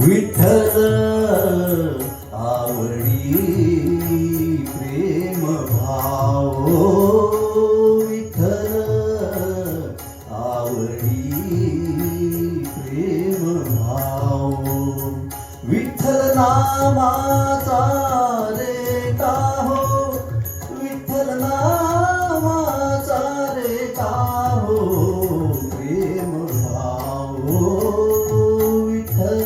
विठ्ठल आवडी प्रेम भाव, विठ्ठल आवडी प्रेम भाव, विठ्ठल नामाचा रे काहो, विठ्ठल नामाचा रे काहो प्रेम भाव, विठ्ठल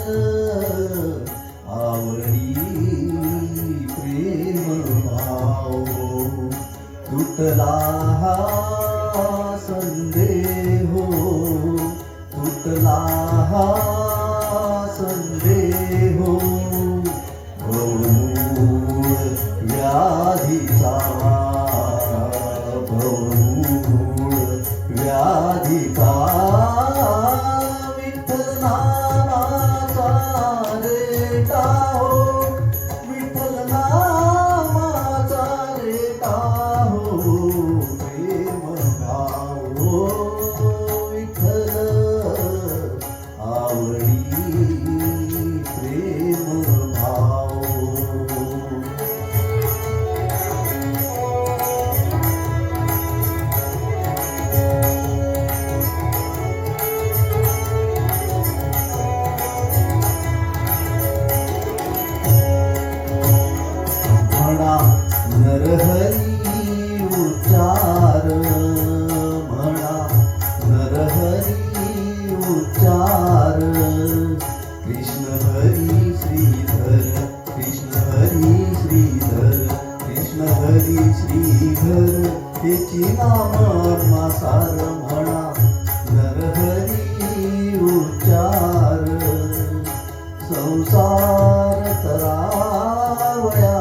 आवडी प्रेम भाव, तुटला हा संदेह, तुटला हा संदेह, भवमूळ व्याधीचा, भवमूळ व्याधीचा, विठ्ठल नामाचा रे काहो, विठ्ठल नामाचा रे काहो प्रेम भाव, विठ्ठल आवडी प्रेम भाव. म्हणा नरहरी उच्चार, म्हणा नरहरी उच्चार, कृष्ण हरी श्रीधर, कृष्ण हरी श्रीधर, कृष्ण हरी श्रीधर, त्याची नाम सार, म्हणा नरहरी उच्चार, संसार तरावया,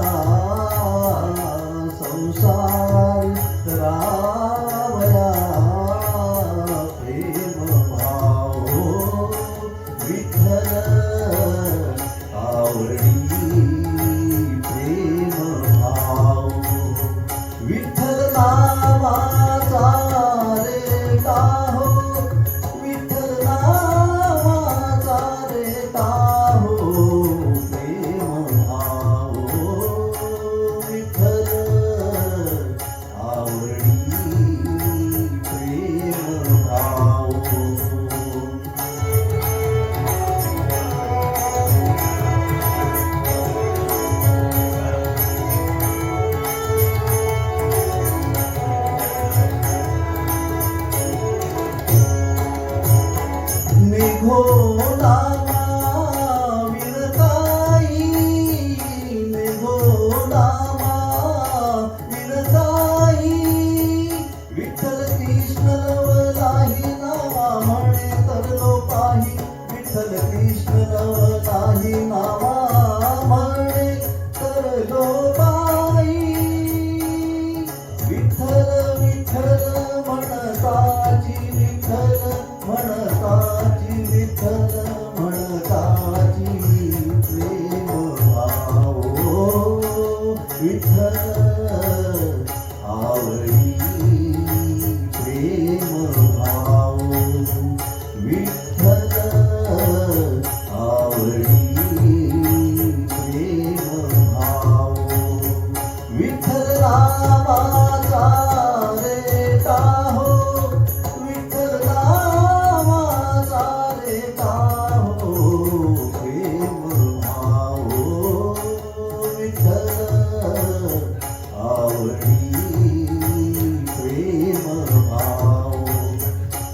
संसार तरावया प्रेम भाव, विठ्ठल आवडी प्रेम भाव, विठ्ठल नामाचा रे काहो, विठ्ठल नामाचा रे काहो प्रेम भाव, विठ्ठल आवडी प्रेम भाव. निघो नामा विणताई, निघो नामा विणताई, विठ्ठल कृष्ण नवलाही नामा म्हणे तरलो पाही, विठ्ठल कृष्ण नवलाही नामा म्हणे तरलो पाही, विठ्ठल विठ्ठल म्हणताची, विठ्ठल म्हणताची, विठ्ठल म्हणताची प्रेम भाव, विठ्ठल आवडी प्रेम भाव, विठ्ठल आवडी प्रेम भाव, विठ्ठल नामाचा रे काहो, विठ्ठल नामाचा रे काहो प्रेम भाव, विठ्ठल आवडी प्रेम भाव,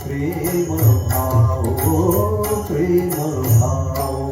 प्रेम भाव, प्रेम भाव.